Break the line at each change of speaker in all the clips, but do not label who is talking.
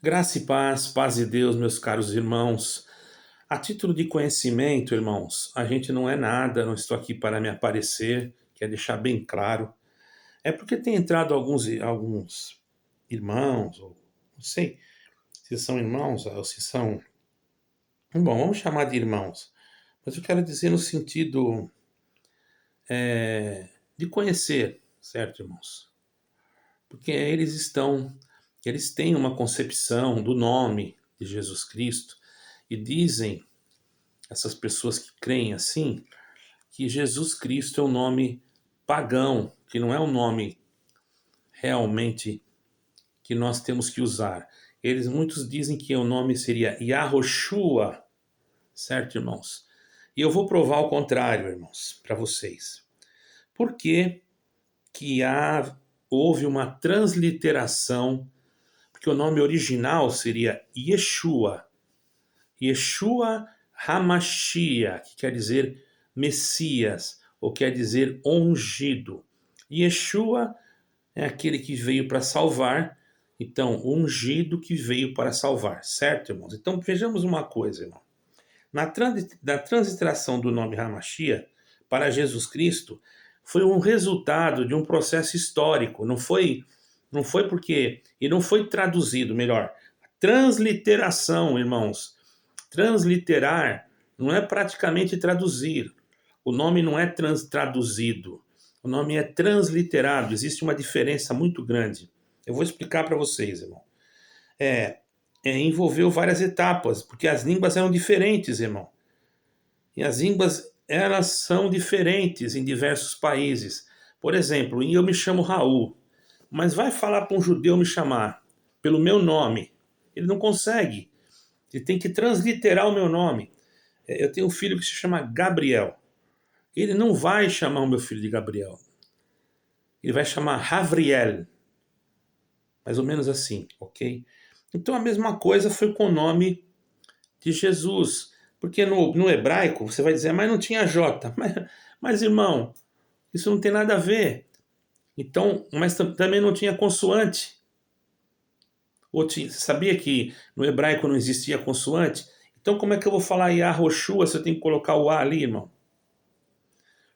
Graça e paz, paz de Deus, meus caros irmãos. A título de conhecimento, irmãos, a gente não é nada, não estou aqui para me aparecer, quer deixar bem claro. É porque tem entrado alguns irmãos, ou não sei se são irmãos ou se são. Bom, vamos chamar de irmãos. Mas eu quero dizer no sentido de conhecer, certo, irmãos? Porque eles têm uma concepção do nome de Jesus Cristo e dizem, essas pessoas que creem assim, que Jesus Cristo é um nome pagão, que não é um nome realmente que nós temos que usar. Muitos dizem que o nome seria Yahoshua, certo, irmãos? E eu vou provar o contrário, irmãos, para vocês. Por que que houve uma transliteração? Porque o nome original seria Yeshua. Yeshua Hamashiach, que quer dizer Messias, ou quer dizer ungido. Yeshua é aquele que veio para salvar, então, ungido que veio para salvar, certo, irmãos? Então, vejamos uma coisa, irmão. Na transliteração do nome Hamashiach para Jesus Cristo, foi um resultado de um processo histórico, não foi porque, e não foi traduzido, melhor, transliteração, irmãos. Transliterar não é praticamente traduzir. O nome não é traduzido. O nome é transliterado. Existe uma diferença muito grande. Eu vou explicar para vocês, irmão. Envolveu várias etapas, porque as línguas eram diferentes, irmão. E as línguas, elas são diferentes em diversos países. Por exemplo, eu me chamo Raul, mas vai falar para um judeu me chamar pelo meu nome. Ele não consegue. Ele tem que transliterar o meu nome. Eu tenho um filho que se chama Gabriel. Ele não vai chamar o meu filho de Gabriel. Ele vai chamar Ravriel. Mais ou menos assim, ok? Então a mesma coisa foi com o nome de Jesus. Porque no hebraico você vai dizer, mas não tinha J. Mas irmão, isso não tem nada a ver. Então, mas também não tinha consoante. Você sabia que no hebraico não existia consoante? Então como é que eu vou falar Yahoshua se eu tenho que colocar o A ali, irmão?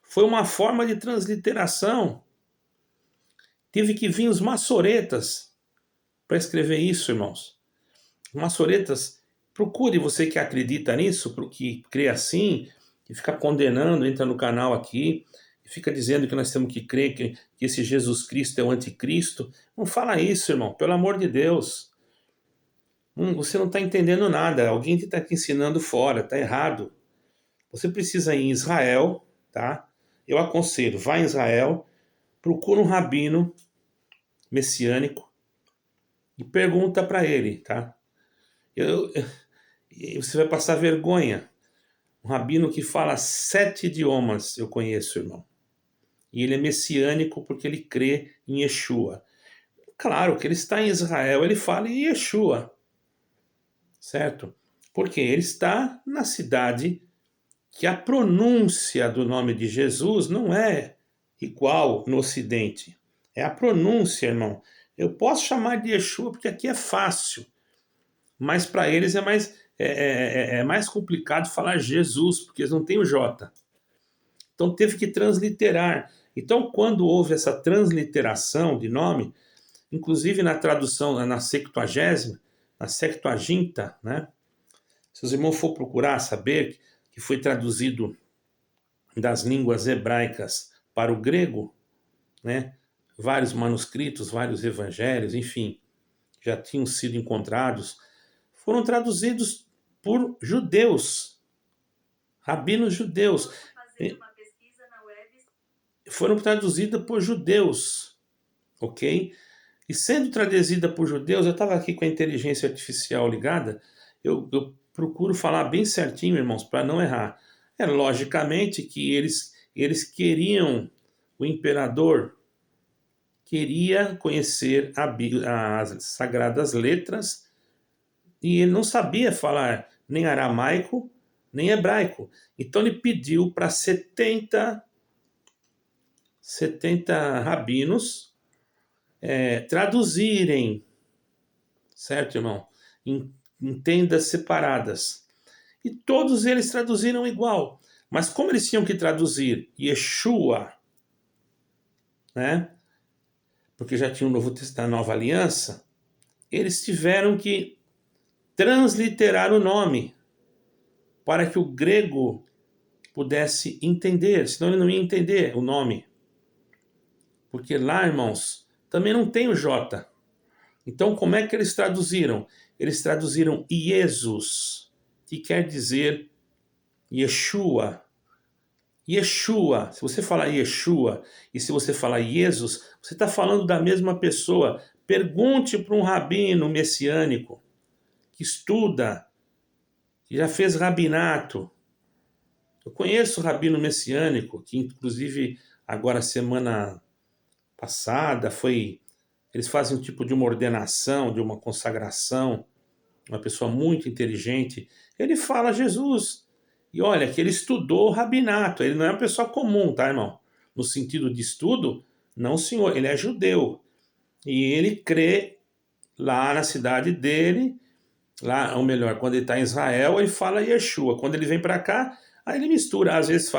Foi uma forma de transliteração. Teve que vir os maçoretas para escrever isso, irmãos. Maçoretas, procure você que acredita nisso, que crê assim, que fica condenando, entra no canal aqui, e fica dizendo que nós temos que crer que esse Jesus Cristo é o anticristo. Não fala isso, irmão, pelo amor de Deus. Você não está entendendo nada, alguém está te ensinando fora, está errado. Você precisa ir em Israel, tá? Eu aconselho, vá em Israel, procura um rabino messiânico e pergunta para ele, tá? Você vai passar vergonha. Um rabino que fala 7 idiomas, eu conheço, irmão. E ele é messiânico porque ele crê em Yeshua. Claro que ele está em Israel, ele fala em Yeshua, certo? Porque ele está na cidade que a pronúncia do nome de Jesus não é igual no Ocidente. É a pronúncia, irmão. Eu posso chamar de Yeshua porque aqui é fácil, mas para eles é mais complicado falar Jesus, porque eles não têm o J. Então teve que transliterar. Então, quando houve essa transliteração de nome, inclusive na tradução, na Septuaginta, né? Se os irmãos for procurar saber que foi traduzido das línguas hebraicas para o grego, né? Vários manuscritos, vários evangelhos, enfim, já tinham sido encontrados, foram traduzidos por judeus, rabinos judeus. Foram traduzidas por judeus, ok? E sendo traduzida por judeus, eu estava aqui com a inteligência artificial ligada, eu procuro falar bem certinho, irmãos, para não errar. Logicamente que eles queriam, o imperador queria conhecer as sagradas letras e ele não sabia falar nem aramaico, nem hebraico. Então ele pediu para 70 rabinos traduzirem, certo, irmão? Em tendas separadas. E todos eles traduziram igual. Mas como eles tinham que traduzir Yeshua, né? Porque já tinha o Novo Testamento, a Nova Aliança, eles tiveram que transliterar o nome para que o grego pudesse entender, senão ele não ia entender o nome. Porque lá, irmãos, também não tem o J. Então, como é que eles traduziram? Eles traduziram Jesus, que quer dizer Yeshua. Yeshua, se você falar Yeshua e se você falar Jesus, você está falando da mesma pessoa. Pergunte para um rabino messiânico que estuda, que já fez rabinato. Eu conheço rabino messiânico, que inclusive agora semana passada eles fazem um tipo de uma ordenação, de uma consagração, uma pessoa muito inteligente. Ele fala Jesus. E olha que ele estudou rabinato, ele não é uma pessoa comum, tá, irmão? No sentido de estudo, não, senhor, ele é judeu. E ele crê lá na cidade dele, lá, ou melhor, quando ele está em Israel, ele fala Yeshua. Quando ele vem para cá, aí ele mistura. Às vezes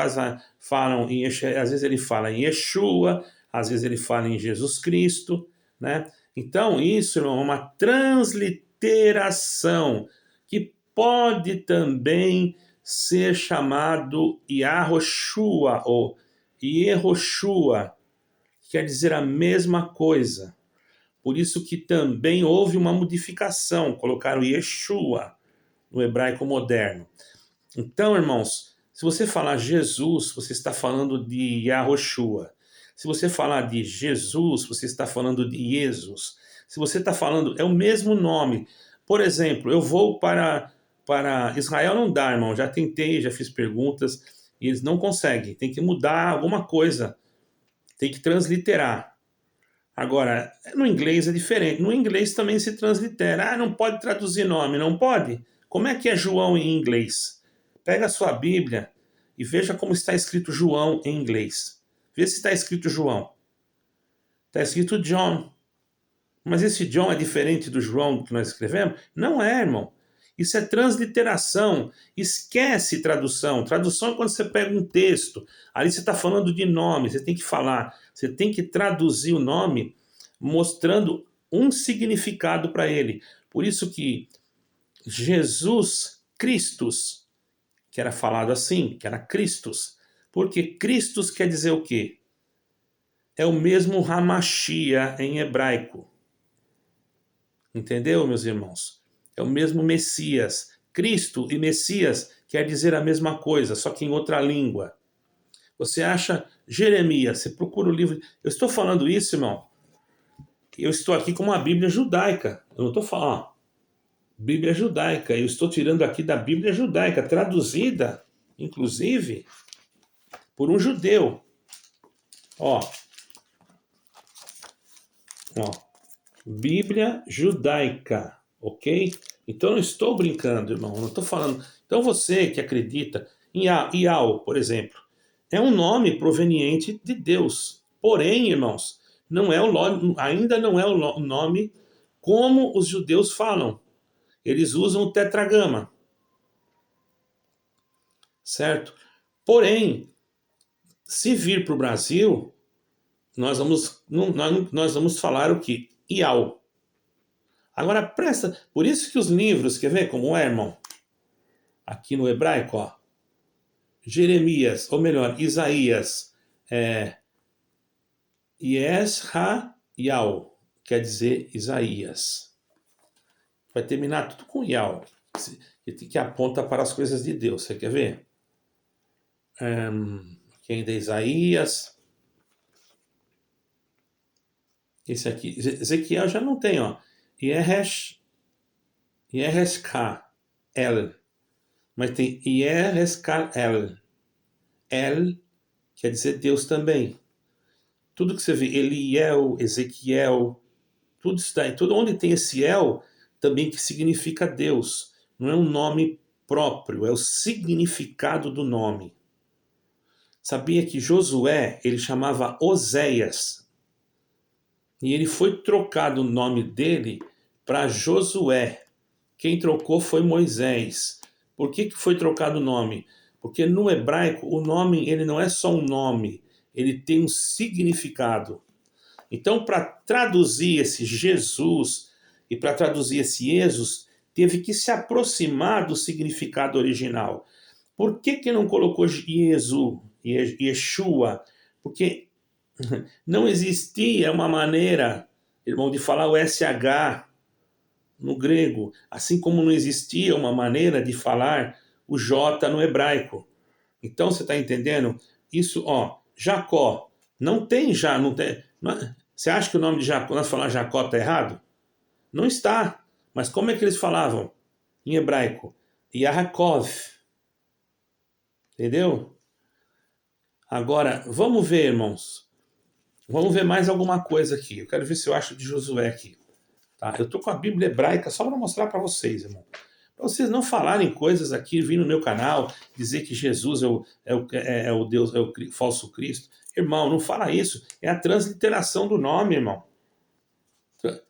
falam em às vezes ele fala em Yeshua, às vezes ele fala em Jesus Cristo, né? Então, isso, irmão, é uma transliteração que pode também ser chamado Yahoshua ou Yehoshua, que quer dizer a mesma coisa. Por isso que também houve uma modificação, colocaram Yeshua no hebraico moderno. Então, irmãos, se você falar Jesus, você está falando de Yahoshua. Se você falar de Jesus, você está falando de Jesus. Se você está falando, é o mesmo nome. Por exemplo, eu vou para Israel, não dá, irmão. Já tentei, já fiz perguntas, e eles não conseguem. Tem que mudar alguma coisa. Tem que transliterar. Agora, no inglês é diferente. No inglês também se translitera. Ah, não pode traduzir nome, não pode? Como é que é João em inglês? Pega a sua Bíblia e veja como está escrito João em inglês. Vê se está escrito João. Está escrito John. Mas esse John é diferente do João que nós escrevemos? Não é, irmão. Isso é transliteração. Esquece tradução. Tradução é quando você pega um texto. Ali você está falando de nome. Você tem que falar. Você tem que traduzir o nome mostrando um significado para ele. Por isso que Jesus Christus, que era falado assim, que era Christus. Porque Christus quer dizer o quê? É o mesmo Hamashia em hebraico. Entendeu, meus irmãos? É o mesmo Messias. Cristo e Messias quer dizer a mesma coisa, só que em outra língua. Você acha Jeremias, você procura o livro. Eu estou falando isso, irmão. Eu estou aqui com uma Bíblia judaica. Eu não estou falando, ó, Bíblia judaica. Eu estou tirando aqui da Bíblia judaica, traduzida, inclusive, por um judeu. Ó, ó, Bíblia judaica, ok? Então eu não estou brincando, irmão, não estou falando. Então você que acredita em Ial, por exemplo, é um nome proveniente de Deus. Porém, irmãos, não é o nome, ainda não é o nome como os judeus falam. Eles usam o tetragrama, certo? Porém, se vir para o Brasil, nós vamos falar o que? Ial. Agora presta, por isso que os livros, quer ver como é, irmão? Aqui no hebraico, ó. Jeremias, ou melhor, Isaías, Yesha-Yal, quer dizer Isaías. Vai terminar tudo com Yal, que aponta para as coisas de Deus. Você quer ver? Aqui ainda é Isaías. Esse aqui, Ezequiel já não tem, ó. Yereska-El. Mas tem Yereska-El. El quer dizer Deus também. Tudo que você vê, Eliel, Ezequiel, tudo isso daí, tudo onde tem esse El, também que significa Deus. Não é um nome próprio, é o significado do nome. Sabia que Josué, ele chamava Oséias. E ele foi trocado o nome dele para Josué. Quem trocou foi Moisés. Por que foi trocado o nome? Porque no hebraico o nome ele não é só um nome, ele tem um significado. Então, para traduzir esse Jesus e para traduzir esse Jesus, teve que se aproximar do significado original. Por que não colocou Jesus, Yeshua? Porque não existia uma maneira, irmão, de falar o SH no grego, assim como não existia uma maneira de falar o J no hebraico. Então você está entendendo? Isso, ó, Jacó, não tem já, não tem. Você acha que o nome de Jacó, nós falar Jacó está errado? Não está. Mas como é que eles falavam em hebraico? Yaakov. Entendeu? Agora, vamos ver, irmãos. Vamos ver mais alguma coisa aqui. Eu quero ver se eu acho de Josué aqui. Tá? Eu estou com a Bíblia hebraica só para mostrar para vocês, irmão. Para vocês não falarem coisas aqui, vir no meu canal, dizer que Jesus é o Deus, é o falso Cristo. Irmão, não fala isso. É a transliteração do nome, irmão.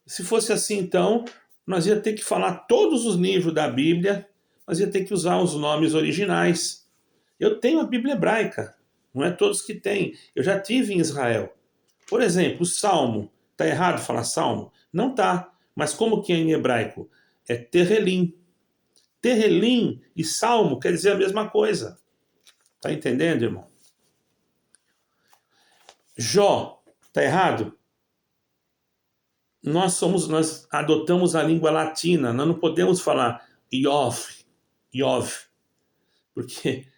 Se fosse assim, então, nós ia ter que falar todos os livros da Bíblia, nós ia ter que usar os nomes originais. Eu tenho a Bíblia hebraica, não é todos que têm. Eu já tive em Israel. Por exemplo, o Salmo. Está errado falar Salmo? Não está. Mas como que é em hebraico? É Terrelim. Terrelim e Salmo quer dizer a mesma coisa. Tá entendendo, irmão? Jó. Está errado? Nós adotamos a língua latina. Nós não podemos falar Iov. Porque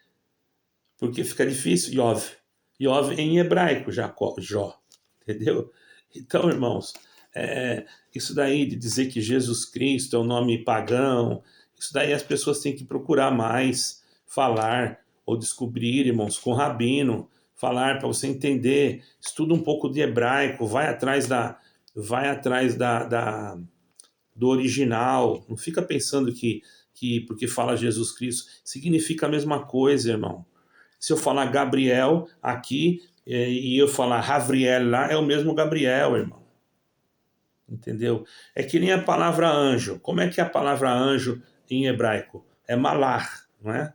fica difícil, Iov. Iov em hebraico, Jó. Entendeu? Então, irmãos, isso daí de dizer que Jesus Cristo é um nome pagão, isso daí as pessoas têm que procurar mais falar ou descobrir, irmãos, com rabino, falar para você entender, estuda um pouco de hebraico, vai atrás do original, não fica pensando que porque fala Jesus Cristo significa a mesma coisa, irmão. Se eu falar Gabriel aqui e eu falar Ravriel lá, é o mesmo Gabriel, irmão. Entendeu? É que nem a palavra anjo. Como é que é a palavra anjo em hebraico? É malar, não é?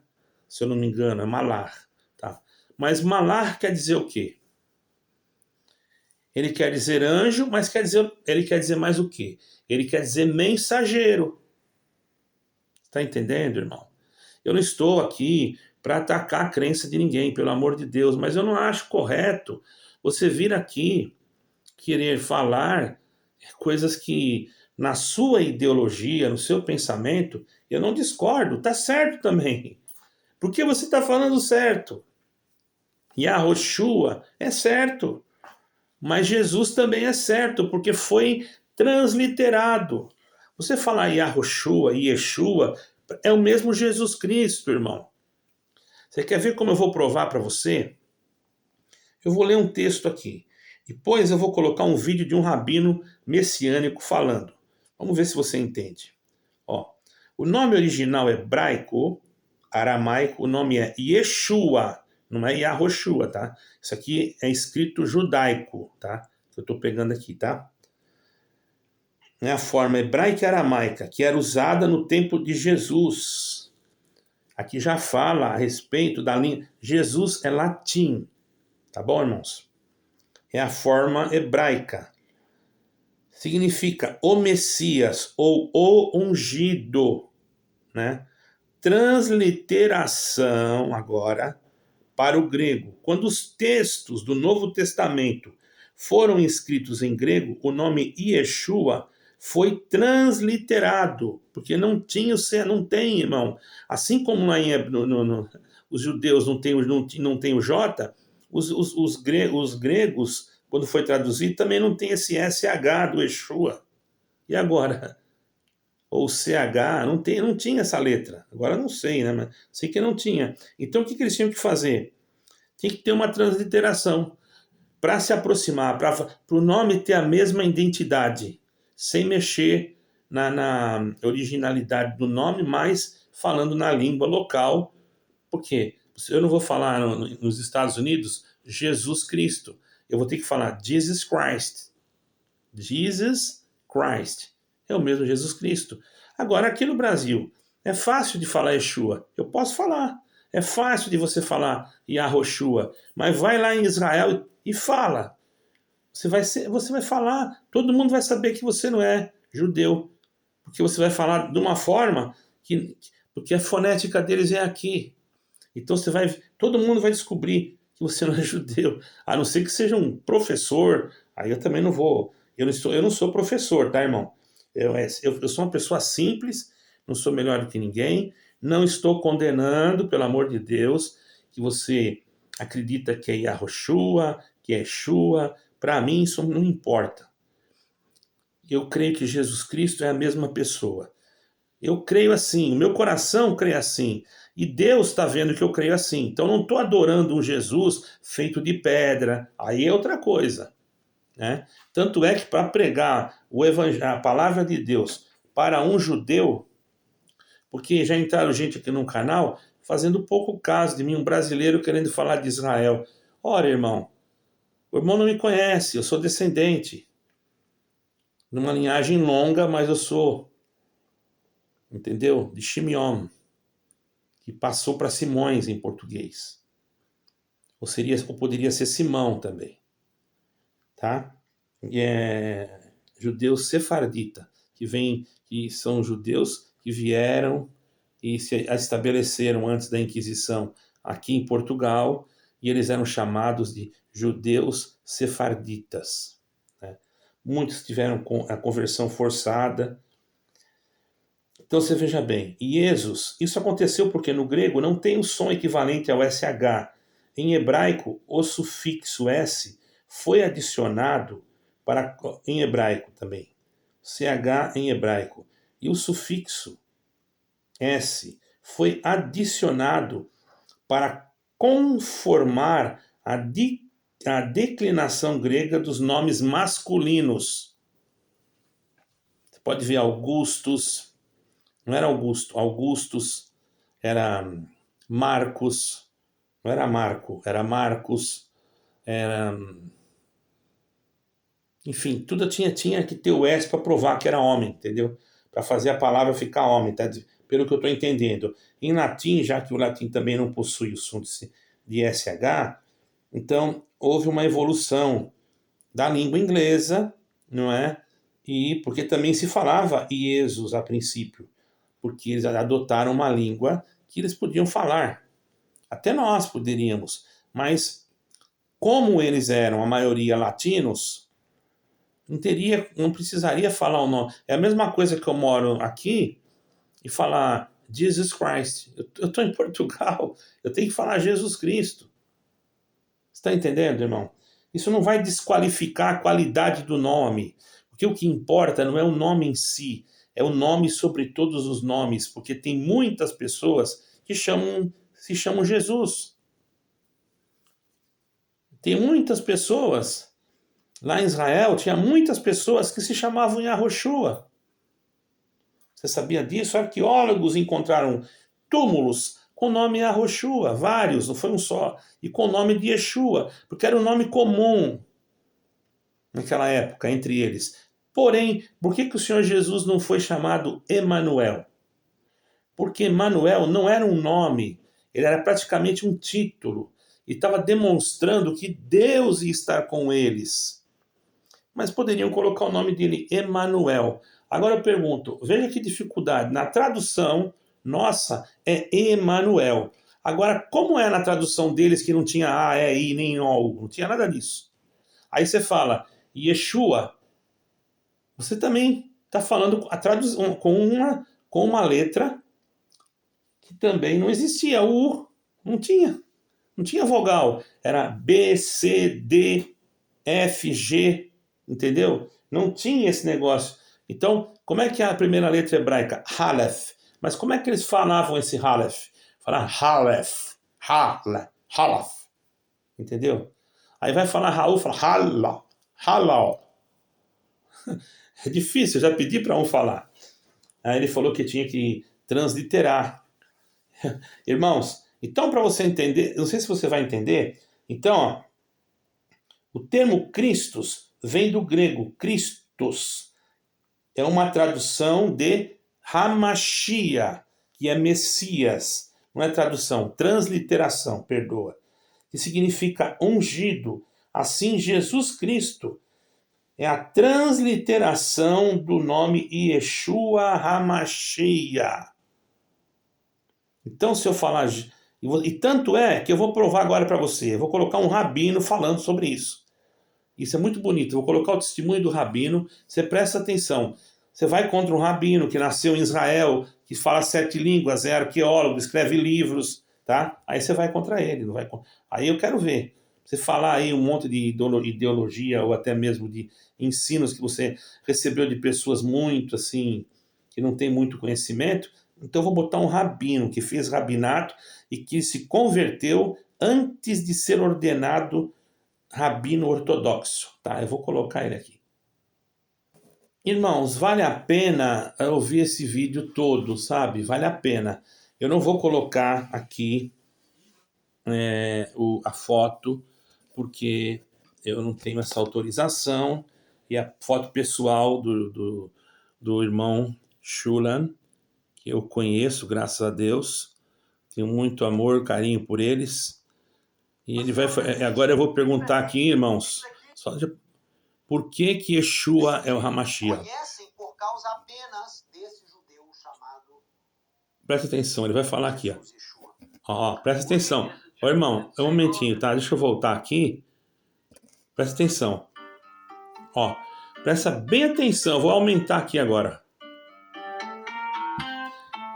Se eu não me engano, é malar. Tá? Mas malar quer dizer o quê? Ele quer dizer anjo, mas ele quer dizer mais o quê? Ele quer dizer mensageiro. Está entendendo, irmão? Eu não estou aqui para atacar a crença de ninguém, pelo amor de Deus, mas eu não acho correto você vir aqui querer falar coisas que na sua ideologia, no seu pensamento, eu não discordo, tá certo também. Porque você está falando certo. Yahoshua é certo. Mas Jesus também é certo, porque foi transliterado. Você falar Yahoshua e Yeshua, é o mesmo Jesus Cristo, irmão. Você quer ver como eu vou provar para você? Eu vou ler um texto aqui. Depois eu vou colocar um vídeo de um rabino messiânico falando. Vamos ver se você entende. Ó, o nome original hebraico, aramaico, o nome é Yeshua, não é Yahoshua, tá? Isso aqui é escrito judaico, tá? Que eu estou pegando aqui, tá? É a forma hebraica e aramaica que era usada no tempo de Jesus. Aqui já fala a respeito da língua. Jesus é latim, tá bom, irmãos? É a forma hebraica. Significa o Messias ou o ungido, né? Transliteração agora para o grego. Quando os textos do Novo Testamento foram escritos em grego, o nome Yeshua foi transliterado, porque não tinha não tem, irmão. Assim como lá os judeus não têm o J, os gregos, quando foi traduzido, também não tem esse SH do Yeshua. E agora? Ou CH, não tinha essa letra. Agora não sei, né? Mas sei que não tinha. Então o que eles tinham que fazer? Tinha que ter uma transliteração para se aproximar, para o nome ter a mesma identidade, sem mexer na originalidade do nome, mas falando na língua local. Por quê? Eu não vou falar nos Estados Unidos Jesus Cristo. Eu vou ter que falar Jesus Christ. Jesus Christ. é o mesmo Jesus Cristo. Agora, aqui no Brasil, é fácil de falar Yeshua. Eu posso falar. É fácil de você falar Yahoshua. Mas vai lá em Israel e fala. Você vai falar. Todo mundo vai saber que você não é judeu. Porque você vai falar de uma forma porque a fonética deles é aqui. Então todo mundo vai descobrir que você não é judeu, a não ser que seja um professor. Aí eu também não vou, eu não sou professor, tá, irmão? Eu sou uma pessoa simples, não sou melhor do que ninguém, não estou condenando, pelo amor de Deus, que você acredita que é Yahoshua, que é Yeshua. Para mim isso não importa. Eu creio que Jesus Cristo é a mesma pessoa. Eu creio assim, o meu coração crê assim. E Deus está vendo que eu creio assim. Então não estou adorando um Jesus feito de pedra. Aí é outra coisa. Né? Tanto é que para pregar a palavra de Deus para um judeu, porque já entraram gente aqui no canal fazendo pouco caso de mim, um brasileiro querendo falar de Israel. Ora, irmão, o irmão não me conhece, eu sou descendente. Numa linhagem longa, mas eu sou, entendeu? De Shimeon, que passou para Simões em português. Ou poderia ser Simão também, tá? E é judeus sefardita, que são judeus que vieram e se estabeleceram antes da Inquisição aqui em Portugal, e eles eram chamados de judeus sefarditas, né? Muitos tiveram a conversão forçada. Então você veja bem, Iesus, isso aconteceu porque no grego não tem o som equivalente ao SH. Em hebraico, o sufixo S foi adicionado em hebraico também. CH em hebraico. E o sufixo S foi adicionado para conformar a declinação grega dos nomes masculinos. Você pode ver Augustus. Não era Augusto, Augustus, era Marcos, não era Marco, era Marcos, era... Enfim, tudo tinha que ter o S para provar que era homem, entendeu? Para fazer a palavra ficar homem, tá? Pelo que eu estou entendendo. Em latim, já que o latim também não possui o som de SH, então houve uma evolução da língua inglesa, não é? E porque também se falava Iesus a princípio, porque eles adotaram uma língua que eles podiam falar. Até nós poderíamos, mas como eles eram a maioria latinos, não precisaria falar o nome. É a mesma coisa que eu moro aqui e falar Jesus Christ. Eu estou em Portugal, eu tenho que falar Jesus Cristo. Você está entendendo, irmão? Isso não vai desqualificar a qualidade do nome, porque o que importa não é o nome em si, é o nome sobre todos os nomes, porque tem muitas pessoas que se chamam Jesus. Tem muitas pessoas, lá em Israel, tinha muitas pessoas que se chamavam Yahoshua. Você sabia disso? Arqueólogos encontraram túmulos com o nome Yahoshua, vários, não foi um só, e com o nome de Yeshua, porque era um nome comum naquela época entre eles. Porém, por que o Senhor Jesus não foi chamado Emanuel? Porque Emanuel não era um nome, ele era praticamente um título, e estava demonstrando que Deus ia estar com eles. Mas poderiam colocar o nome dele Emanuel. Agora eu pergunto, veja que dificuldade. Na tradução nossa é Emanuel. Agora, como é na tradução deles que não tinha A, E, I, nem O, não tinha nada disso. Aí você fala Yeshua, você também está falando com uma letra que também não existia. O U não tinha vogal. Era B, C, D, F, G, entendeu? Não tinha esse negócio. Então, como é que é a primeira letra hebraica? Halef. Mas como é que eles falavam esse Halef? Falavam Halef, Halaf, entendeu? Aí vai falar Raul, fala Halal, Halal. É difícil, eu já pedi para um falar. Aí ele falou que tinha que transliterar. Irmãos, então para você entender, não sei se você vai entender, então, ó, o termo Christos vem do grego Christos. é uma tradução de Hamashia, que é Messias. Não é tradução, transliteração, perdoa. Que significa ungido. Assim, Jesus Cristo é a transliteração do nome Yeshua HaMashiach. Então, se eu falar... E tanto é que eu vou provar agora para você. Eu vou colocar um rabino falando sobre isso. Isso é muito bonito. Eu vou colocar o testemunho do rabino. Você presta atenção. Você vai contra um rabino que nasceu em Israel, que fala 7 línguas, é arqueólogo, escreve livros, tá? Aí você vai contra ele. Não vai... Aí eu quero ver. Você falar aí um monte de ideologia ou até mesmo de ensinos que você recebeu de pessoas muito assim, que não tem muito conhecimento. Então eu vou botar um rabino que fez rabinato e que se converteu antes de ser ordenado rabino ortodoxo, tá? Eu vou colocar ele aqui. Irmãos, vale a pena ouvir esse vídeo todo, sabe? Vale a pena. Eu não vou colocar aqui a foto, porque eu não tenho essa autorização, e a foto pessoal do irmão Shulan, que eu conheço, graças a Deus, tenho muito amor, carinho por eles, e ele vai... Agora eu vou perguntar aqui, irmãos, por que Yeshua é o Hamashiach?
Conhecem por causa apenas desse judeu chamado...
Presta atenção, ele vai falar aqui, ó, presta atenção. Ó, irmão, um momentinho, tá? Deixa eu voltar aqui. Presta atenção. Ó, presta bem atenção. Eu vou aumentar aqui agora.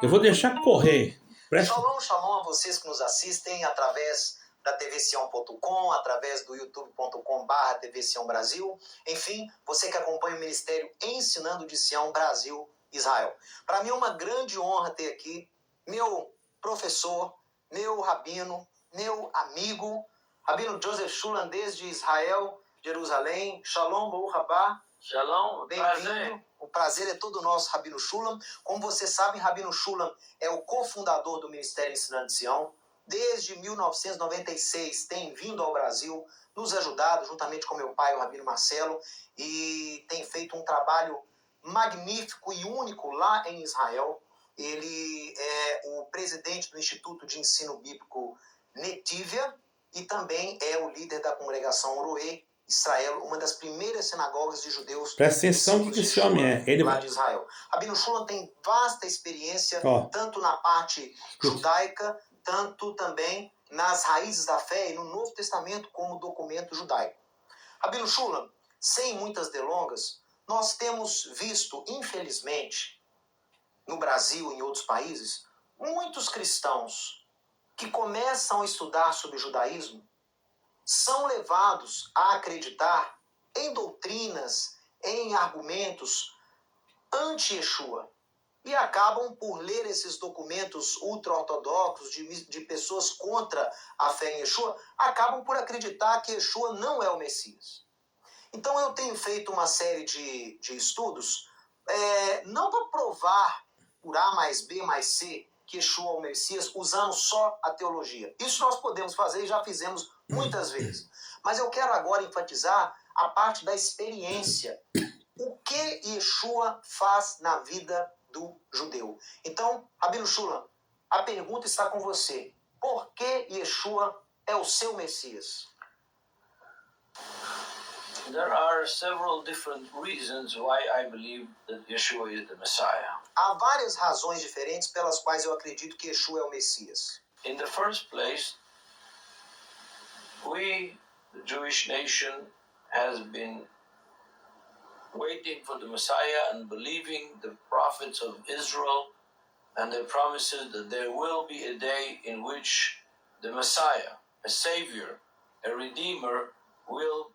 Eu vou deixar correr. Presta...
Shalom, shalom a vocês que nos assistem através da tvsião.com, através do youtube.com/TV Sião Brasil. Enfim, você que acompanha o Ministério Ensinando de Sião Brasil, Israel. Para mim é uma grande honra ter aqui meu professor, meu rabino, meu amigo, Rabino Joseph Shulan, desde Israel, Jerusalém. Shalom, Baruch Haba.
Shalom,
bem-vindo. O prazer é todo nosso, Rabino Shulan. Como vocês sabem, Rabino Shulan é o cofundador do Ministério Ensinando de Sião. Desde 1996 tem vindo ao Brasil, nos ajudado, juntamente com meu pai, o Rabino Marcelo, e tem feito um trabalho magnífico e único lá em Israel. Ele é o presidente do Instituto de Ensino Bíblico Netivia e também é o líder da congregação Oroê Israel, uma das primeiras sinagogas de judeus.
Presta atenção que esse homem é. Ele
lá de Israel. Rabino Shulan tem vasta experiência, tanto na parte judaica, tanto também nas raízes da fé e no Novo Testamento como documento judaico. Rabino Shulan, sem muitas delongas, nós temos visto, infelizmente, no Brasil e em outros países, muitos cristãos que começam a estudar sobre o judaísmo são levados a acreditar em doutrinas, em argumentos anti-Yeshua e acabam por ler esses documentos ultra-ortodoxos de pessoas contra a fé em Yeshua, acabam por acreditar que Yeshua não é o Messias. Então eu tenho feito uma série de estudos, não para provar por A mais B mais C que Yeshua é o Messias, usando só a teologia. Isso nós podemos fazer e já fizemos muitas vezes. Mas eu quero agora enfatizar a parte da experiência. O que Yeshua faz na vida do judeu? Então, Rabino Shulan, a pergunta está com você. Por que Yeshua é o seu Messias?
There are several different reasons why I believe that Yeshua is the Messiah.
Há várias razões diferentes pelas quais eu acredito que Yeshua é o Messias.
In the first place, we, the Jewish nation, has been waiting for the Messiah and believing the prophets of Israel and their promises that there will be a day in which the Messiah, a Savior, a Redeemer, will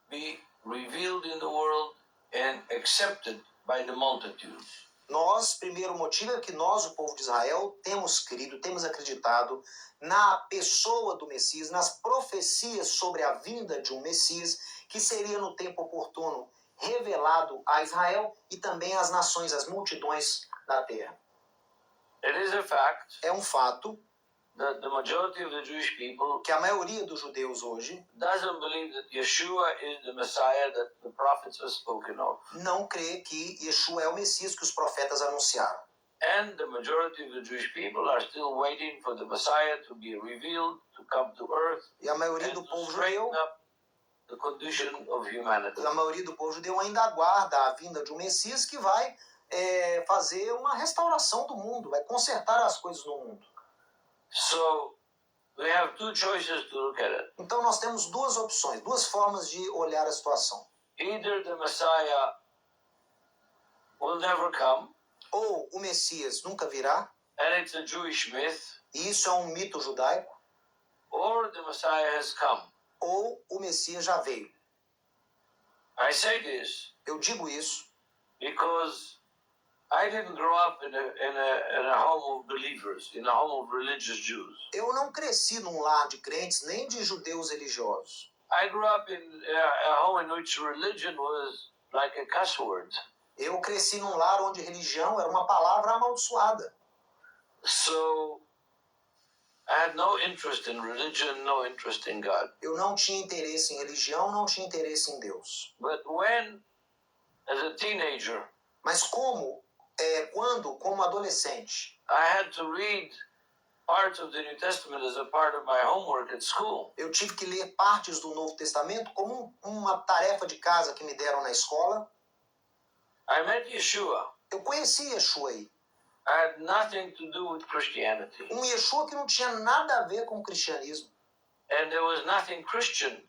be revealed in the world and accepted by the multitude.
Nós, primeiro motivo é que nós, o povo de Israel, temos crido, temos acreditado na pessoa do Messias, nas profecias sobre a vinda de um Messias que seria no tempo oportuno revelado a Israel e também às nações, às multidões da terra.
It is a fact
É um fato
that the majority of the Jewish people
que a maioria dos judeus hoje
doesn't believe that Yeshua is the Messiah that the prophets have spoken of.
não crê que Yeshua é o Messias que os profetas anunciaram.
And the majority of the Jewish people are still waiting for the Messiah to be revealed, to come to earth,
E a maioria
and
do
to
povo
straighten
judeu,
up the condition of humanity.
a maioria do povo judeu ainda aguarda a vinda de um Messias que vai fazer uma restauração do mundo, vai consertar as coisas no mundo.
So we have two choices to look at it.
Então nós temos duas opções, duas formas de olhar a situação.
Either the Messiah will never come,
Ou o Messias nunca virá,
and it's a Jewish myth,
e isso é um mito judaico,
or the Messiah has come.
ou o Messias já veio.
I say this
Eu digo isso
because I didn't grow up in a home of believers, in a home of religious Jews.
eu não cresci num lar de crentes nem de judeus religiosos.
I grew up in a home in which religion was like a cuss word.
Eu cresci num lar onde religião era uma palavra amaldiçoada.
So I had no interest in religion, no interest in God.
Eu não tinha interesse em religião, não tinha interesse em Deus.
But when, as a teenager,
Mas quando, como adolescente,
I had to read parts of the New Testament as a part of my homework at school,
eu tive que ler partes do Novo Testamento como uma tarefa de casa que me deram na escola.
I met Yeshua.
Eu conheci Yeshua aí.
I had nothing to do with Christianity.
Um Yeshua que não tinha nada a ver com o cristianismo.
And there was nothing Christian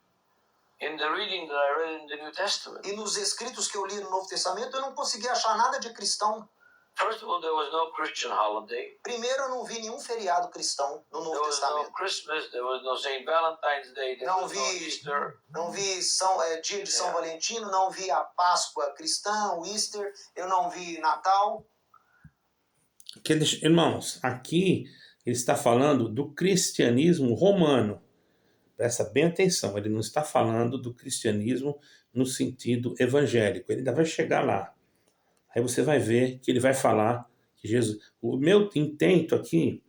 in the reading that I read in the New Testament.
E nos escritos que eu li no Novo Testamento, eu não consegui achar nada de cristão.
First of all, there was no Christian holiday.
Primeiro, eu não vi nenhum feriado cristão no Novo
There was no
Testamento.
Christmas, there was no St. Valentine's Day, there
Não
was no
vi,
Easter.
não vi dia de São
É.
Valentino, não vi a Páscoa cristã, o Easter, eu não vi Natal.
Irmãos, aqui ele está falando do cristianismo romano. Presta bem atenção, ele não está falando do cristianismo no sentido evangélico. Ele ainda vai chegar lá. Aí você vai ver que ele vai falar que Jesus... O meu intento aqui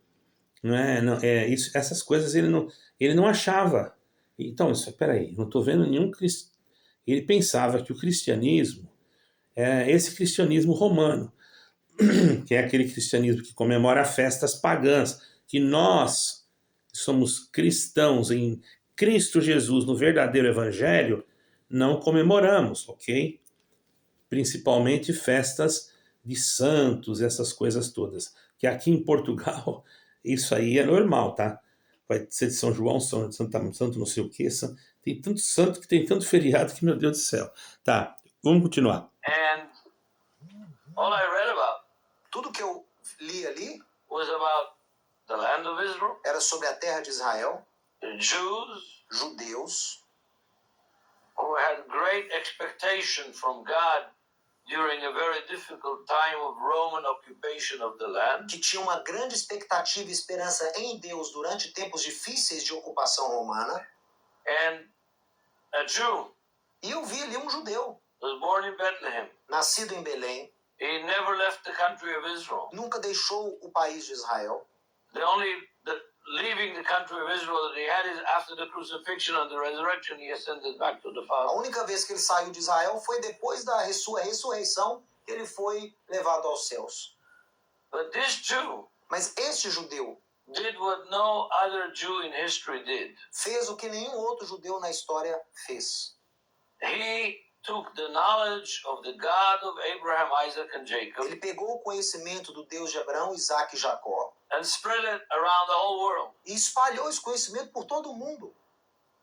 não é isso, essas coisas ele não achava. Então, peraí, não estou vendo nenhum cristão. Ele pensava que o cristianismo é esse cristianismo romano, que é aquele cristianismo que comemora festas pagãs, que nós somos cristãos em Cristo Jesus, no verdadeiro evangelho, não comemoramos, ok? Principalmente festas de santos, essas coisas todas. Que aqui em Portugal, isso aí é normal, tá? Vai ser de São João, santo não sei o quê. Tem tanto santo que tem tanto feriado que, meu Deus do céu. Tá, vamos continuar.
And all I read about
Tudo que eu li ali
was about the land of Israel,
era sobre a terra de Israel,
the Jews
judeus,
who had great expectation from God during a very difficult time of Roman occupation of the land.
que tinham uma grande expectativa e esperança em Deus durante tempos difíceis de ocupação romana.
And a Jew
E eu vi ali um judeu,
was born in Bethlehem.
nascido em Belém,
He never left the country of Israel.
nunca deixou o país de Israel.
Leaving the country of Israel that he had is after the crucifixion and the resurrection, he ascended back to the
A
Father.
única vez que ele saiu de Israel foi depois da ressurreição que ele foi levado aos céus.
But this Jew
Mas este judeu
did what no other Jew in history did.
fez o que nenhum outro judeu na história fez.
He took the knowledge of the God of Abraham, Isaac, and Jacob
Ele pegou o conhecimento do Deus de Abraão, Isaac e Jacó
and spread it around the whole world.
e espalhou esse conhecimento por todo o mundo.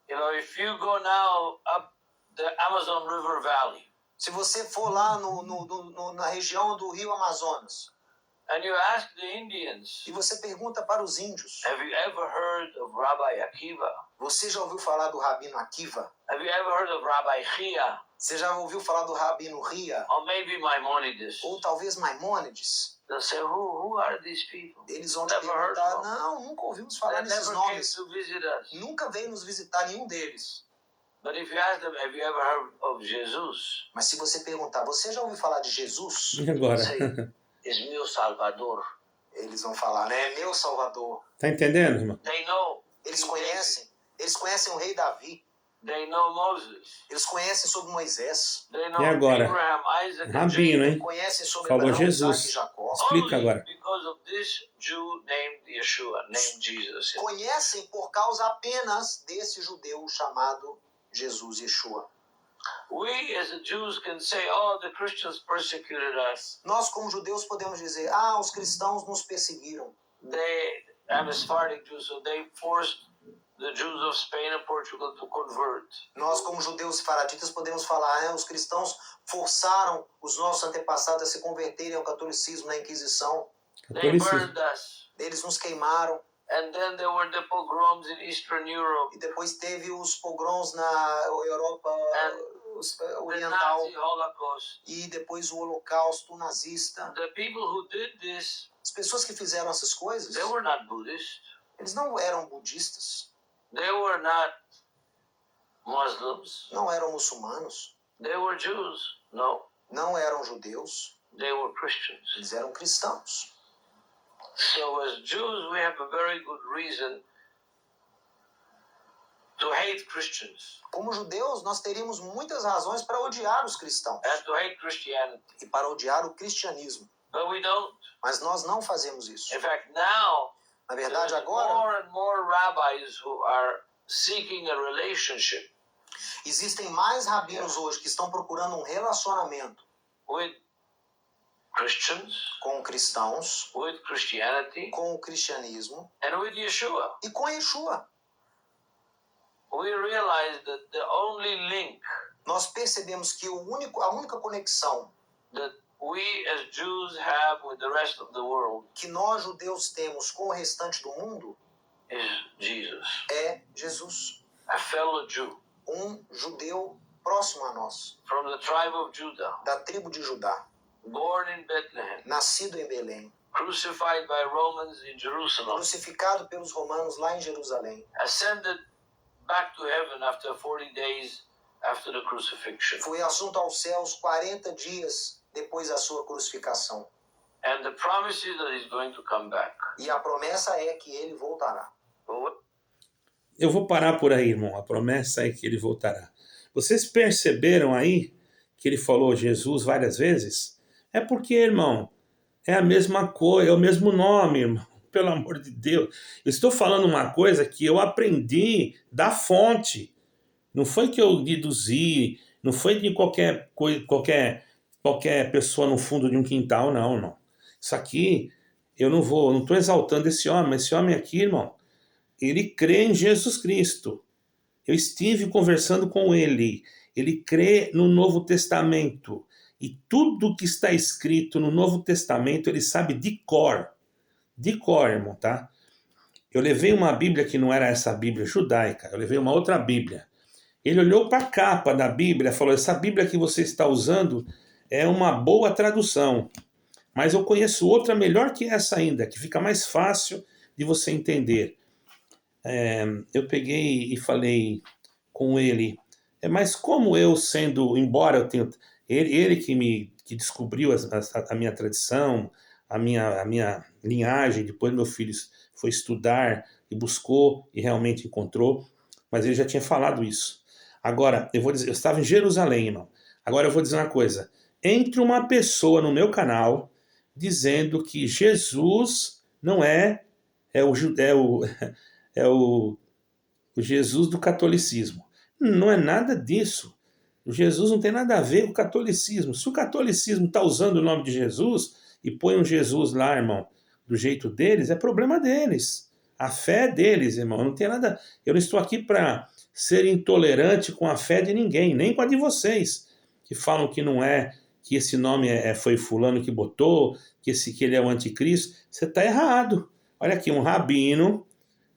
You know, if you go now up the Amazon River Valley
Se você for lá na região do Rio Amazonas
and you ask the Indians,
e você pergunta para os índios,
have you ever heard of Rabbi Akiva?
você já ouviu falar do Rabino Akiva?
Have you ever heard of Rabbi Chia?
Você já ouviu falar do Rabino Ria?
Or maybe Maimonides?
Ou talvez Maimônides?
They'll say, who are these people?
Eles vão te
Never heard
perguntar,
of them.
não, nunca ouvimos
They
falar desses
never came
nomes.
to visit us.
Nunca veio nos visitar nenhum deles.
But if you ask them, have you ever heard of Jesus?
Mas se você perguntar, você já ouviu falar de Jesus?
E agora?
Say, is meu Salvador.
Eles vão falar, né? Meu Salvador.
Tá entendendo, irmão?
They know.
Eles conhecem o rei Davi.
They know Moses.
Eles conhecem sobre Moisés.
They know
E agora?
Abraham, Isaac, and
Rabino,
Jacob.
hein?
Conhecem sobre
Falou
Abraão, Isaac
Jesus.
e Jacó.
Explica
Only
agora.
because of this Jew named Yeshua, named Jesus.
Conhecem por causa apenas desse judeu chamado Jesus, Yeshua.
We as the Jews can say, oh, the Christians persecuted us.
Nós, como judeus, podemos dizer, os cristãos nos perseguiram.
I'm a Sephardic Jew, so they forced the Jews of Spain and Portugal to convert.
Nós, como judeus sefaraditas, podemos falar, os cristãos forçaram os nossos antepassados a se converterem ao catolicismo na Inquisição.
They burned us.
Eles nos queimaram.
And then there were the pogroms in Eastern Europe.
E depois teve os pogroms na Europa Oriental.
The Nazi Holocaust.
E depois o Holocausto nazista.
The people who did this,
as pessoas que fizeram essas coisas,
they were not Buddhist.
Eles não eram budistas.
They were not Muslims.
Não eram muçulmanos.
They were Jews. No.
Não eram judeus.
They were Christians.
Eles eram cristãos.
So as Jews, we have a very good reason to hate Christians.
Como judeus, nós teríamos muitas razões para odiar os cristãos.
And to hate Christianity.
E para odiar o cristianismo.
But we don't.
Mas nós não fazemos isso.
In fact, now,
na verdade, agora,
more and more rabbis who are seeking a relationship.
Existem mais rabinos hoje que estão procurando um relacionamento
with Christians,
com cristãos,
with Christianity,
com o cristianismo
and with Yeshua.
E com Yeshua.
We realize that the only link
nós percebemos que a única conexão
that we as Jews have with the rest of the world
que nós judeus temos com o restante do mundo
is Jesus.
É Jesus.
A fellow Jew.
Judeu próximo a nós.
From the tribe of Judah.
Da tribo de Judá.
Born in Bethlehem.
Nascido em Belém.
Crucified by Romans in Jerusalem.
Crucificado pelos romanos lá em Jerusalém.
Ascended back to heaven after 40 days after the crucifixion.
Foi assunto aos céus 40 dias depois da sua crucificação.
And the promise is that he's going to come back.
E a promessa é que ele voltará.
Eu vou parar por aí, irmão. A promessa é que ele voltará. Vocês perceberam aí que ele falou Jesus várias vezes? É porque, irmão, é a mesma coisa, é o mesmo nome, irmão. Pelo amor de Deus. Eu estou falando uma coisa que eu aprendi da fonte. Não foi que eu deduzi, não foi de qualquer pessoa no fundo de um quintal, não, irmão. Isso aqui, eu não estou exaltando esse homem. Esse homem aqui, irmão, ele crê em Jesus Cristo. Eu estive conversando com ele. Ele crê no Novo Testamento. E tudo que está escrito no Novo Testamento, ele sabe de cor. De cor, irmão, tá? Eu levei uma Bíblia que não era essa Bíblia judaica. Eu levei uma outra Bíblia. Ele olhou para a capa da Bíblia e falou, essa Bíblia que você está usando é uma boa tradução. Mas eu conheço outra melhor que essa ainda, que fica mais fácil de você entender. Eu peguei e falei com ele, mas como eu sendo, embora eu tenha, ele que descobriu a minha tradição, a minha linhagem, depois meu filho foi estudar e buscou e realmente encontrou, mas ele já tinha falado isso. Agora, eu estava em Jerusalém, irmão. Agora eu vou dizer uma coisa, entre uma pessoa no meu canal dizendo que Jesus não é o Jesus do catolicismo. Não é nada disso. O Jesus não tem nada a ver com o catolicismo. Se o catolicismo está usando o nome de Jesus e põe um Jesus lá, irmão, do jeito deles, é problema deles. A fé é deles, irmão. Não tem nada. Eu não estou aqui para ser intolerante com a fé de ninguém, nem com a de vocês, que falam que não é, que esse nome foi fulano que botou, que ele é o anticristo. Você está errado. Olha aqui, um rabino,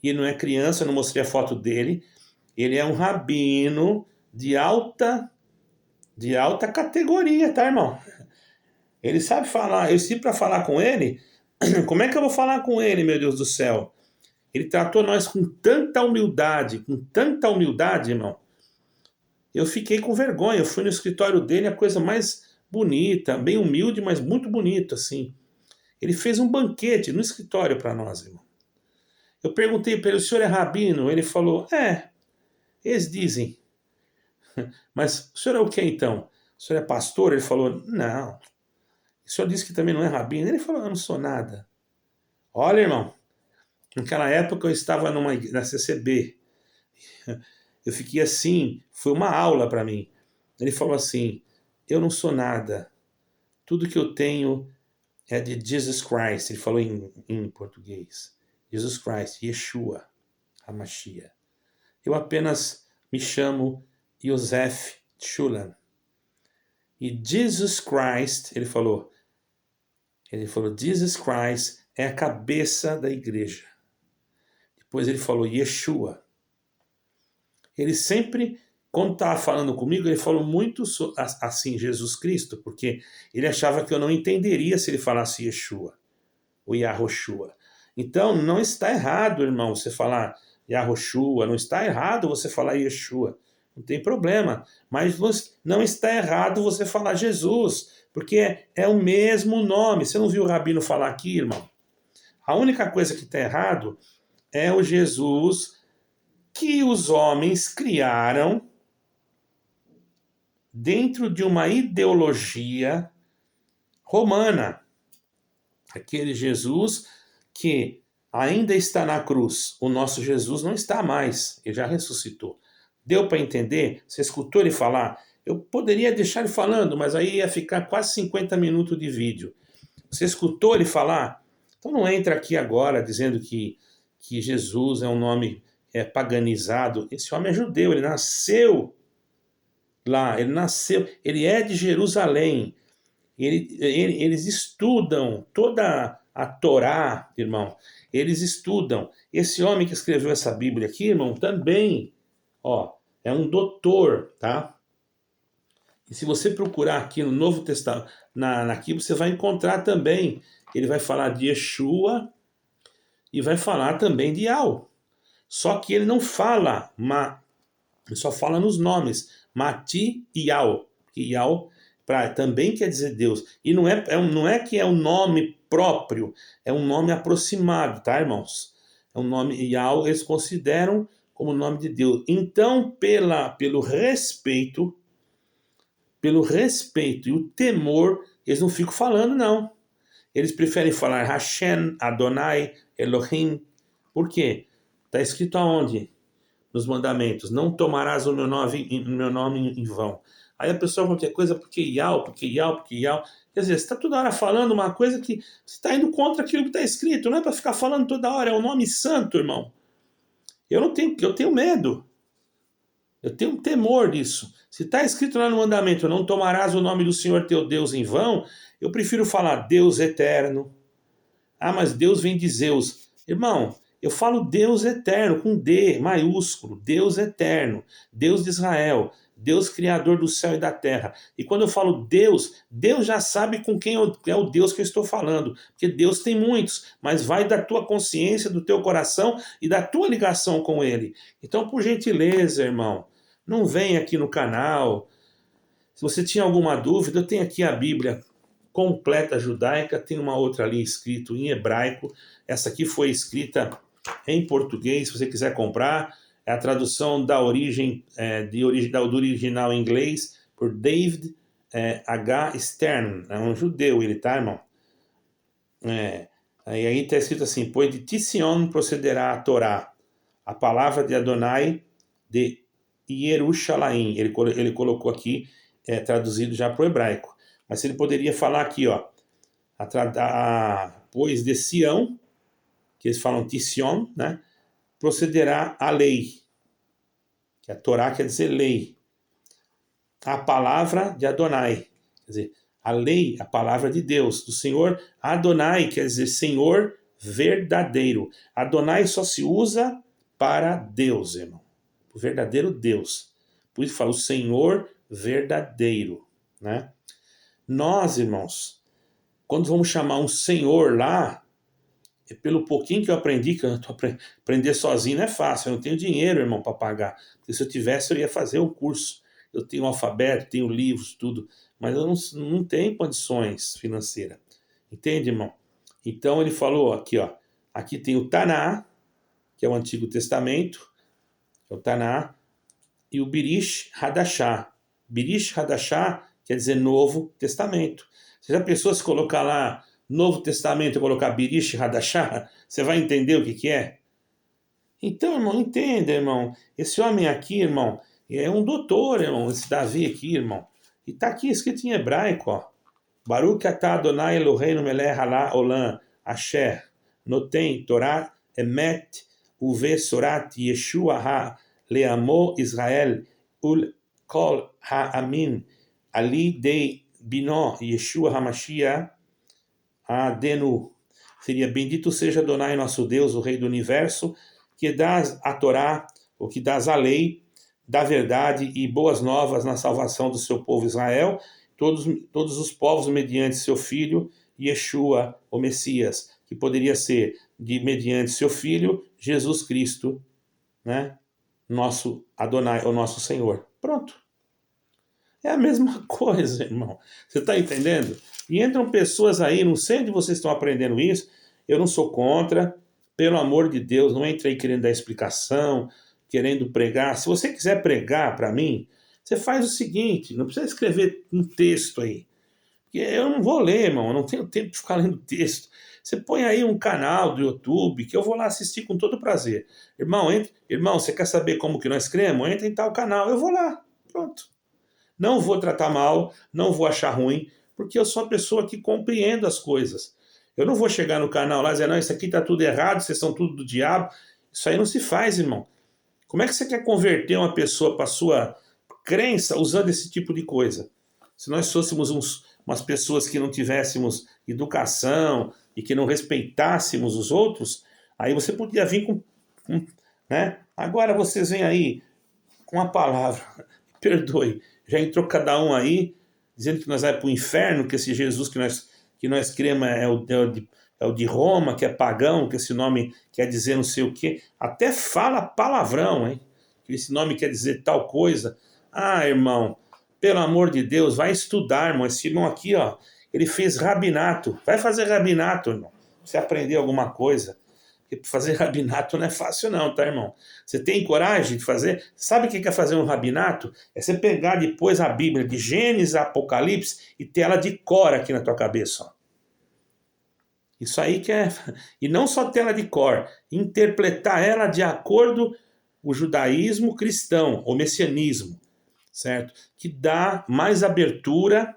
e não é criança, eu não mostrei a foto dele, ele é um rabino de alta categoria, tá, irmão? Ele sabe falar, eu estive para falar com ele, como é que eu vou falar com ele, meu Deus do céu? Ele tratou nós com tanta humildade, irmão. Eu fiquei com vergonha, eu fui no escritório dele, a coisa mais bonita, bem humilde, mas muito bonito, assim. Ele fez um banquete no escritório para nós, irmão. Eu perguntei para ele, o senhor é rabino? Ele falou, eles dizem. Mas o senhor é o que então? O senhor é pastor? Ele falou, não. O senhor disse que também não é rabino? Ele falou, eu não sou nada. Olha, irmão, naquela época eu estava na CCB. Eu fiquei assim, foi uma aula para mim. Ele falou assim, eu não sou nada. Tudo que eu tenho é de Jesus Christ. Ele falou em português. Jesus Christ, Yeshua, HaMashiach. Eu apenas me chamo Yosef Shulam. E Jesus Christ, ele falou, Jesus Christ é a cabeça da igreja. Depois ele falou Yeshua. Ele sempre, quando estava falando comigo, ele falou muito assim, Jesus Cristo, porque ele achava que eu não entenderia se ele falasse Yeshua, ou Yahoshua. Então, não está errado, irmão, você falar Yahoshua, não está errado você falar Yeshua, não tem problema, mas não está errado você falar Jesus, porque é o mesmo nome. Você não viu o rabino falar aqui, irmão? A única coisa que está errado é o Jesus que os homens criaram dentro de uma ideologia romana. Aquele Jesus que ainda está na cruz. O nosso Jesus não está mais, ele já ressuscitou. Deu para entender? Você escutou ele falar? Eu poderia deixar ele falando, mas aí ia ficar quase 50 minutos de vídeo. Você escutou ele falar? Então não entra aqui agora dizendo que Jesus é um nome paganizado. Esse homem é judeu, ele nasceu lá, ele é de Jerusalém. Eles estudam toda a Torá, irmão. Eles estudam. Esse homem que escreveu essa Bíblia aqui, irmão, também, é um doutor, tá? E se você procurar aqui no Novo Testamento, aqui você vai encontrar também. Ele vai falar de Yeshua e vai falar também de Yahweh. Só que ele não fala, ele só fala nos nomes, Mati e Yahweh. Porque Yahweh também quer dizer Deus. E não é que é um nome próprio, é um nome aproximado, tá, irmãos? É um nome, Yahweh eles consideram como nome de Deus. Então, pelo respeito e o temor, eles não ficam falando, não. Eles preferem falar Hashem, Adonai, Elohim. Por quê? Está escrito aonde? Nos mandamentos. Não tomarás o meu nome em vão. Aí a pessoa fala qualquer coisa porque Yahweh. Quer dizer, você está toda hora falando uma coisa que você está indo contra aquilo que está escrito. Não é para ficar falando toda hora. É um nome santo, irmão. Eu tenho medo. Eu tenho um temor disso. Se está escrito lá no mandamento, não tomarás o nome do Senhor teu Deus em vão, eu prefiro falar Deus eterno. Ah, mas Deus vem de Zeus. Irmão, eu falo Deus eterno, com D maiúsculo, Deus eterno, Deus de Israel, Deus criador do céu e da terra. E quando eu falo Deus, Deus já sabe com quem é o Deus que eu estou falando, porque Deus tem muitos, mas vai da tua consciência, do teu coração e da tua ligação com Ele. Então, por gentileza, irmão, não vem aqui no canal. Se você tinha alguma dúvida, eu tenho aqui a Bíblia completa judaica, tem uma outra ali escrito em hebraico. Essa aqui foi escrita em português, se você quiser comprar. É a tradução da origem, do original em inglês, por David H. Stern. É um judeu ele, tá, irmão? Aí está escrito assim, pois de Tission procederá a Torá, a palavra de Adonai de Yerushalayim. Ele colocou aqui, traduzido já para o hebraico. Mas ele poderia falar aqui, pois de Sião, que eles falam Tission, né? Procederá a lei, que a Torá quer dizer lei. A palavra de Adonai, quer dizer, a lei, a palavra de Deus, do Senhor. Adonai quer dizer Senhor verdadeiro. Adonai só se usa para Deus, irmão. O verdadeiro Deus. Por isso fala o Senhor verdadeiro, né? Nós, irmãos, quando vamos chamar um Senhor lá, pelo pouquinho que eu aprendi, que aprender sozinho não é fácil, eu não tenho dinheiro, irmão, para pagar. Porque se eu tivesse, eu ia fazer um curso. Eu tenho um alfabeto, tenho livros, tudo, mas eu não tenho condições financeiras. Entende, irmão? Então ele falou aqui, ó, aqui tem o Taná, que é o Antigo Testamento, é o Taná, e o Birish Hadashah. Birish Hadashah quer dizer Novo Testamento. Você já pensou se colocar lá Novo Testamento e colocar Birish Hadashah? Você vai entender o que é? Então, irmão, entenda, irmão. Esse homem aqui, irmão, é um doutor, irmão, esse Davi aqui, irmão. E tá aqui escrito em hebraico, ó. Baruch atah Adonai Eloheinu melech haolam asher noten Torah emet uvesorat Yeshua ha leamo Israel ul kol ha'amin ali de bino Yeshua HaMashiach adenu. Seria bendito seja Adonai nosso Deus, o Rei do Universo, que dás a Torá, ou que dás a lei da verdade e boas novas na salvação do seu povo Israel, todos os povos mediante seu filho, Yeshua, o Messias, que poderia ser mediante seu filho, Jesus Cristo, né? Nosso Adonai, o nosso Senhor. Pronto. É a mesma coisa, irmão. Você está entendendo? E entram pessoas aí, não sei onde vocês estão aprendendo isso, eu não sou contra, pelo amor de Deus, não entre aí querendo dar explicação, querendo pregar. Se você quiser pregar para mim, você faz o seguinte, não precisa escrever um texto aí, porque eu não vou ler, irmão, eu não tenho tempo de ficar lendo texto. Você põe aí um canal do YouTube, que eu vou lá assistir com todo prazer. Irmão, você quer saber como que nós cremos? Entra em tal canal, eu vou lá, pronto. Não vou tratar mal, não vou achar ruim, porque eu sou uma pessoa que compreendo as coisas. Eu não vou chegar no canal lá e dizer, não, isso aqui está tudo errado, vocês são tudo do diabo. Isso aí não se faz, irmão. Como é que você quer converter uma pessoa para a sua crença usando esse tipo de coisa? Se nós fôssemos umas pessoas que não tivéssemos educação e que não respeitássemos os outros, aí você podia vir com né? Agora vocês vêm aí com a palavra, perdoe, já entrou cada um aí, dizendo que nós vamos para o inferno, que esse Jesus que nós cremos é o de Roma, que é pagão, que esse nome quer dizer não sei o quê. Até fala palavrão, hein? Que esse nome quer dizer tal coisa. Ah, irmão, pelo amor de Deus, vai estudar, irmão. Esse irmão aqui, ó, ele fez rabinato. Vai fazer rabinato, irmão. Você aprender alguma coisa. Porque fazer rabinato não é fácil não, tá, irmão? Você tem coragem de fazer? Sabe o que é fazer um rabinato? É você pegar depois a Bíblia de Gênesis, Apocalipse e ter ela de cor aqui na tua cabeça, ó. Isso aí que é... E não só ter ela de cor, interpretar ela de acordo com o judaísmo cristão, o messianismo, certo? Que dá mais abertura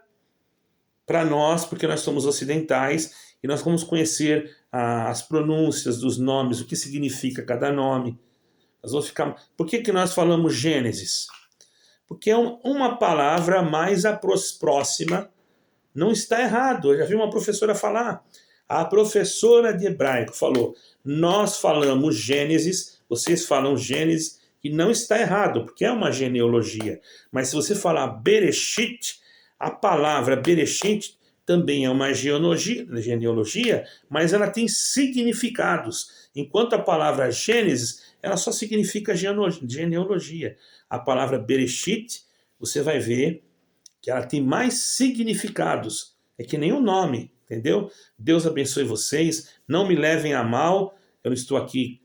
para nós, porque nós somos ocidentais, e nós vamos conhecer as pronúncias dos nomes, o que significa cada nome. Nós vamos ficar... Por que nós falamos Gênesis? Porque é uma palavra mais próxima, não está errado. Eu já vi uma professora falar. A professora de hebraico falou, nós falamos Gênesis, vocês falam Gênesis, e não está errado, porque é uma genealogia. Mas se você falar Bereshit, a palavra Bereshit também é uma genealogia, mas ela tem significados. Enquanto a palavra Gênesis, ela só significa genealogia. A palavra Bereshit, você vai ver que ela tem mais significados. É que nem o nome, entendeu? Deus abençoe vocês. Não me levem a mal. Eu não estou aqui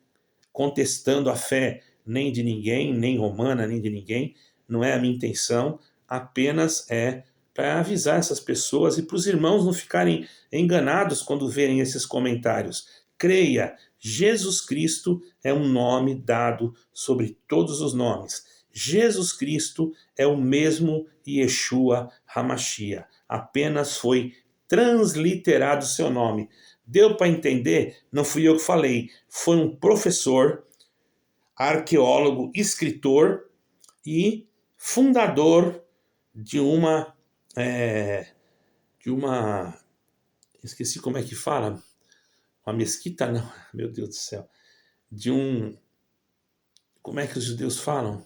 contestando a fé nem de ninguém, nem romana, nem de ninguém. Não é a minha intenção. Apenas é para avisar essas pessoas e para os irmãos não ficarem enganados quando verem esses comentários. Creia, Jesus Cristo é um nome dado sobre todos os nomes. Jesus Cristo é o mesmo Yeshua HaMashiach. Apenas foi transliterado o seu nome. Deu para entender? Não fui eu que falei. Foi um professor, arqueólogo, escritor e fundador de uma esqueci como é que fala, uma mesquita não, meu Deus do céu, como é que os judeus falam?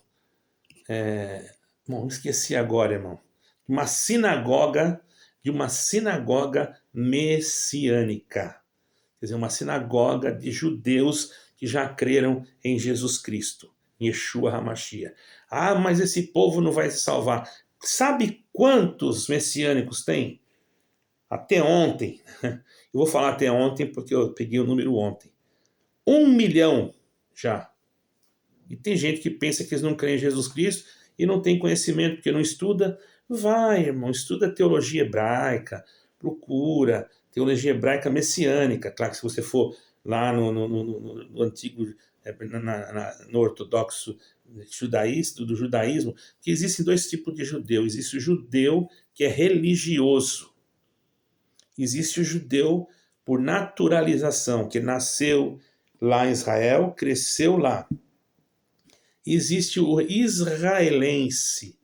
Bom, esqueci agora, irmão, de uma sinagoga messiânica, quer dizer, uma sinagoga de judeus que já creram em Jesus Cristo, em Yeshua HaMashiach. Ah, mas esse povo não vai se salvar. Sabe quantos messiânicos tem? Até ontem, Eu vou falar até ontem, porque eu peguei o número ontem. 1 milhão já. E tem gente que pensa que eles não creem em Jesus Cristo e não tem conhecimento porque não estuda. Vai, irmão, estuda teologia hebraica, procura teologia hebraica messiânica. Claro que se você for lá no antigo, no ortodoxo do judaísmo, que existem dois tipos de judeu. Existe o judeu que é religioso. Existe o judeu por naturalização, que nasceu lá em Israel, cresceu lá. Existe o israelense.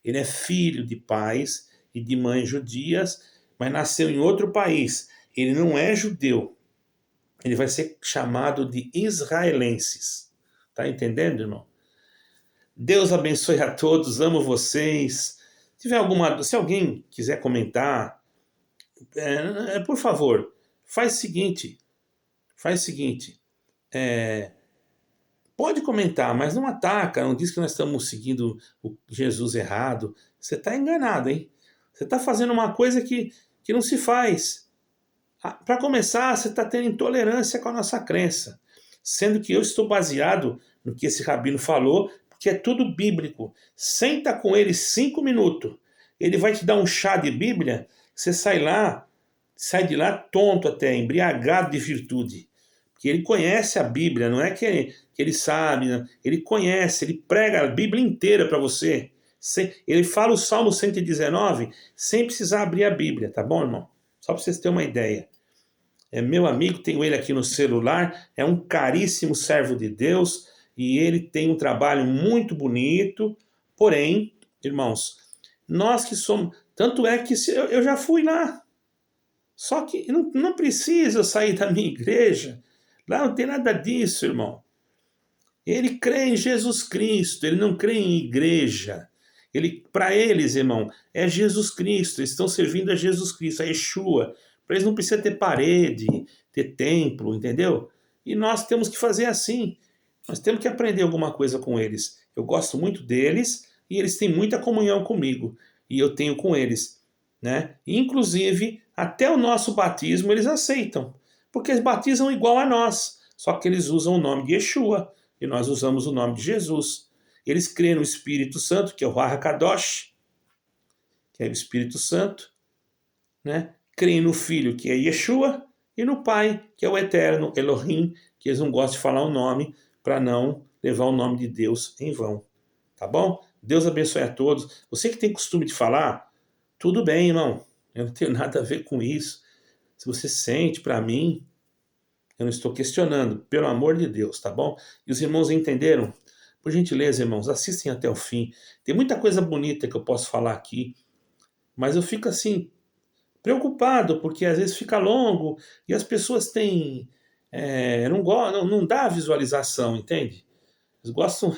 Ele é filho de pais e de mães judias, mas nasceu em outro país. Ele não é judeu. Ele vai ser chamado de israelenses. Tá entendendo, irmão? Deus abençoe a todos, amo vocês. Se alguém quiser comentar, por favor, faz o seguinte. Pode comentar, mas não ataca, não diz que nós estamos seguindo o Jesus errado. Você está enganado, hein? Você está fazendo uma coisa que não se faz. Para começar, você está tendo intolerância com a nossa crença, sendo que eu estou baseado no que esse rabino falou, porque é tudo bíblico. Senta com ele 5 minutos, ele vai te dar um chá de Bíblia, você sai de lá tonto até, embriagado de virtude. Porque ele conhece a Bíblia, não é que ele sabe, né? Ele conhece, ele prega a Bíblia inteira para você. Ele fala o Salmo 119 sem precisar abrir a Bíblia, tá bom, irmão? Só para vocês terem uma ideia. É meu amigo, tenho ele aqui no celular, é um caríssimo servo de Deus e ele tem um trabalho muito bonito. Porém, irmãos, nós que somos... Tanto é que eu já fui lá. Só que não precisa eu sair da minha igreja. Lá não tem nada disso, irmão. Ele crê em Jesus Cristo, ele não crê em igreja. Para eles, irmão, é Jesus Cristo, eles estão servindo a Jesus Cristo, a Yeshua. Para eles não precisa ter parede, ter templo, entendeu? E nós temos que fazer assim. Nós temos que aprender alguma coisa com eles. Eu gosto muito deles e eles têm muita comunhão comigo. E eu tenho com eles, né? Inclusive, até o nosso batismo eles aceitam. Porque eles batizam igual a nós. Só que eles usam o nome de Yeshua. E nós usamos o nome de Jesus. Eles creem no Espírito Santo, que é o Ruach HaKadosh, que é o Espírito Santo, né? Creem no Filho, que é Yeshua, e no Pai, que é o Eterno, Elohim, que eles não gostam de falar o nome, para não levar o nome de Deus em vão. Tá bom? Deus abençoe a todos. Você que tem costume de falar, tudo bem, irmão. Eu não tenho nada a ver com isso. Se você sente, para mim, eu não estou questionando, pelo amor de Deus, tá bom? E os irmãos entenderam? Por gentileza, irmãos, assistem até o fim. Tem muita coisa bonita que eu posso falar aqui, mas eu fico assim, preocupado, porque às vezes fica longo e as pessoas têm... não dá visualização, entende? Eles gostam...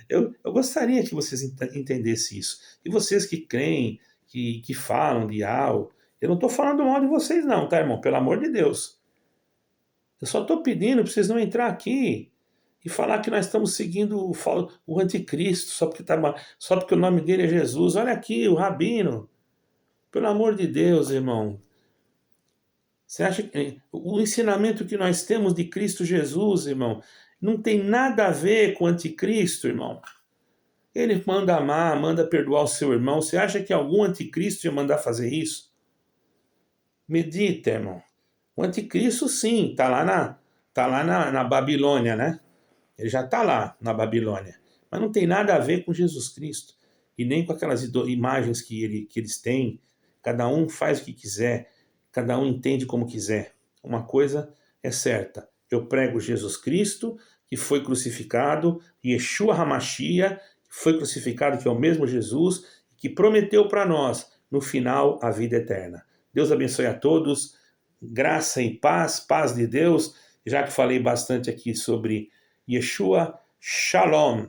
Eu gostaria que vocês entendessem isso. E vocês que creem, que falam de algo, eu não estou falando mal de vocês não, tá, irmão? Pelo amor de Deus. Eu só estou pedindo para vocês não entrar aqui e falar que nós estamos seguindo o anticristo só porque o nome dele é Jesus. Olha aqui, o rabino. Pelo amor de Deus, irmão. Você acha que o ensinamento que nós temos de Cristo Jesus, irmão, não tem nada a ver com o anticristo, irmão? Ele manda amar, manda perdoar o seu irmão. Você acha que algum anticristo ia mandar fazer isso? Medita, irmão. O anticristo, sim, está lá na Babilônia, né? Ele já está lá na Babilônia. Mas não tem nada a ver com Jesus Cristo. E nem com aquelas imagens que eles têm. Cada um faz o que quiser. Cada um entende como quiser. Uma coisa é certa. Eu prego Jesus Cristo, que foi crucificado, Yeshua HaMashiach, que foi crucificado, que é o mesmo Jesus, que prometeu para nós, no final, a vida eterna. Deus abençoe a todos. Graça e paz de Deus, já que falei bastante aqui sobre Yeshua, Shalom.